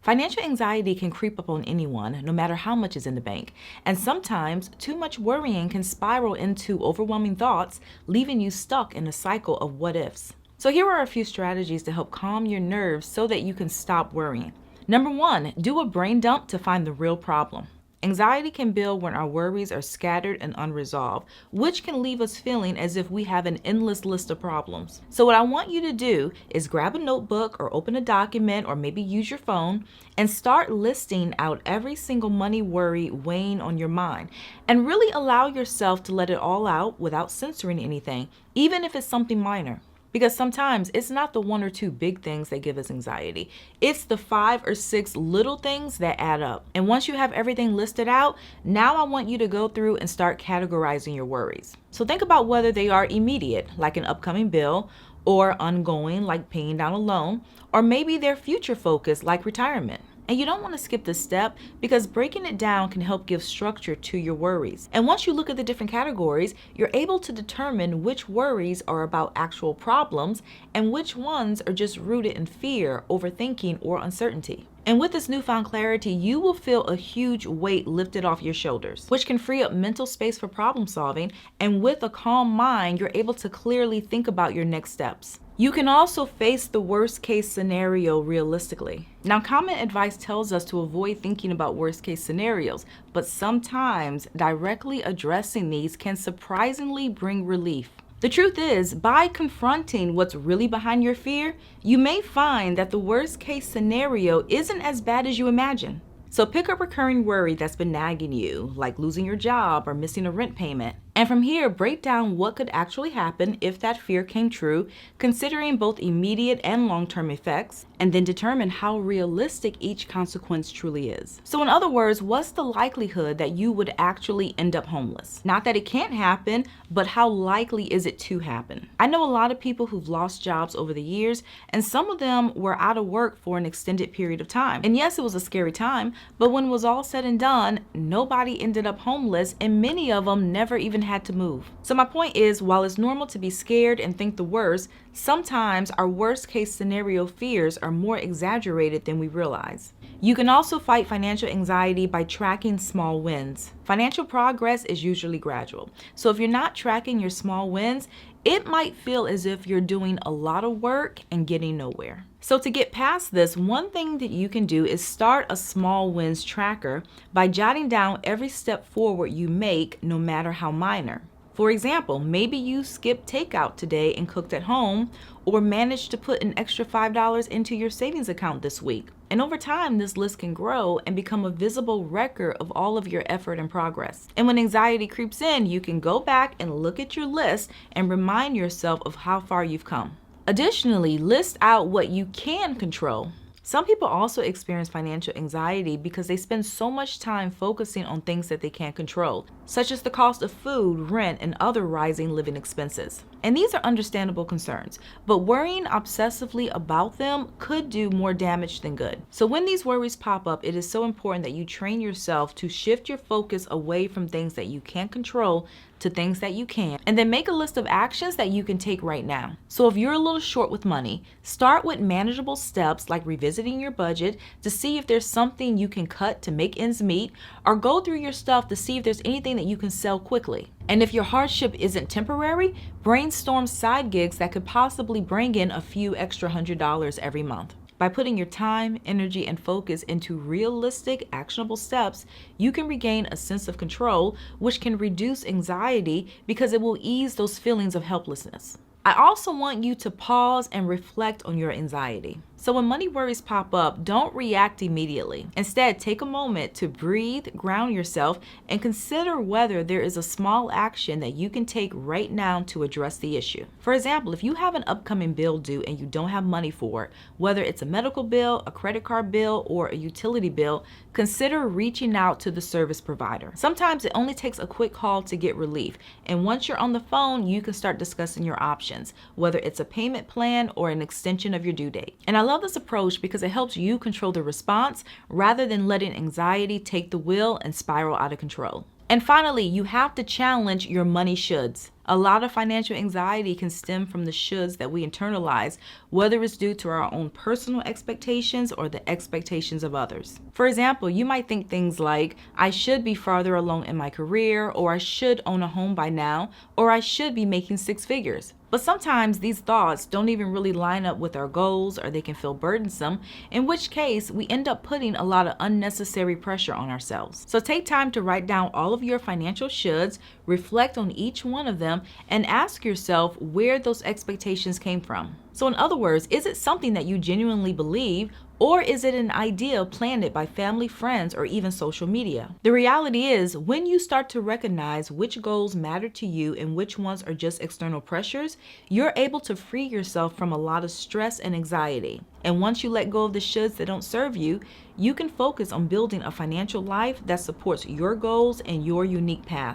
Financial anxiety can creep up on anyone, no matter how much is in the bank. And sometimes, too much worrying can spiral into overwhelming thoughts, leaving you stuck in a cycle of what ifs. So here are a few strategies to help calm your nerves so that you can stop worrying. Number 1, do a brain dump to find the real problem. Anxiety can build when our worries are scattered and unresolved, which can leave us feeling as if we have an endless list of problems. So what I want you to do is grab a notebook or open a document or maybe use your phone and start listing out every single money worry weighing on your mind, and really allow yourself to let it all out without censoring anything, even if it's something minor. Because sometimes it's not the 1 or 2 big things that give us anxiety. It's the 5 or 6 little things that add up. And once you have everything listed out, now I want you to go through and start categorizing your worries. So think about whether they are immediate, like an upcoming bill, or ongoing, like paying down a loan, or maybe they're future focused, like retirement. And you don't want to skip this step because breaking it down can help give structure to your worries. And once you look at the different categories, you're able to determine which worries are about actual problems and which ones are just rooted in fear, overthinking, or uncertainty. And with this newfound clarity, you will feel a huge weight lifted off your shoulders, which can free up mental space for problem solving. And with a calm mind, you're able to clearly think about your next steps. You can also face the worst case scenario realistically. Now, common advice tells us to avoid thinking about worst case scenarios, but sometimes directly addressing these can surprisingly bring relief. The truth is, by confronting what's really behind your fear, you may find that the worst case scenario isn't as bad as you imagine. So pick a recurring worry that's been nagging you, like losing your job or missing a rent payment. And from here, break down what could actually happen if that fear came true, considering both immediate and long-term effects, and then determine how realistic each consequence truly is. So in other words, what's the likelihood that you would actually end up homeless? Not that it can't happen, but how likely is it to happen? I know a lot of people who've lost jobs over the years, and some of them were out of work for an extended period of time. And yes, it was a scary time, but when it was all said and done, nobody ended up homeless, and many of them never even had to move. So my point is, while it's normal to be scared and think the worst, sometimes our worst case scenario fears are more exaggerated than we realize. You can also fight financial anxiety by tracking small wins. Financial progress is usually gradual. So if you're not tracking your small wins, it might feel as if you're doing a lot of work and getting nowhere. So to get past this, one thing that you can do is start a small wins tracker by jotting down every step forward you make, no matter how minor. For example, maybe you skipped takeout today and cooked at home, or managed to put an extra $5 into your savings account this week. And over time, this list can grow and become a visible record of all of your effort and progress. And when anxiety creeps in, you can go back and look at your list and remind yourself of how far you've come. Additionally, list out what you can control. Some people also experience financial anxiety because they spend so much time focusing on things that they can't control, such as the cost of food, rent, and other rising living expenses. And these are understandable concerns, but worrying obsessively about them could do more damage than good. So when these worries pop up, it is so important that you train yourself to shift your focus away from things that you can't control to things that you can, and then make a list of actions that you can take right now. So if you're a little short with money, start with manageable steps like revisiting your budget to see if there's something you can cut to make ends meet, or go through your stuff to see if there's anything that you can sell quickly. And if your hardship isn't temporary, brainstorm side gigs that could possibly bring in a few extra $100 every month. By putting your time, energy, and focus into realistic, actionable steps, you can regain a sense of control, which can reduce anxiety because it will ease those feelings of helplessness. I also want you to pause and reflect on your anxiety. So when money worries pop up, don't react immediately. Instead, take a moment to breathe, ground yourself, and consider whether there is a small action that you can take right now to address the issue. For example, if you have an upcoming bill due and you don't have money for it, whether it's a medical bill, a credit card bill, or a utility bill, consider reaching out to the service provider. Sometimes it only takes a quick call to get relief, and once you're on the phone, you can start discussing your options, whether it's a payment plan or an extension of your due date. And I love this approach because it helps you control the response rather than letting anxiety take the wheel and spiral out of control. And finally, you have to challenge your money shoulds. A lot of financial anxiety can stem from the shoulds that we internalize, whether it's due to our own personal expectations or the expectations of others. For example, you might think things like, I should be farther along in my career, or I should own a home by now, or I should be making six figures. But sometimes these thoughts don't even really line up with our goals, or they can feel burdensome, in which case we end up putting a lot of unnecessary pressure on ourselves. So take time to write down all of your financial shoulds, reflect on each one of them, and ask yourself where those expectations came from. So in other words, is it something that you genuinely believe, or is it an idea planted by family, friends, or even social media? The reality is, when you start to recognize which goals matter to you and which ones are just external pressures, you're able to free yourself from a lot of stress and anxiety. And once you let go of the shoulds that don't serve you, you can focus on building a financial life that supports your goals and your unique path.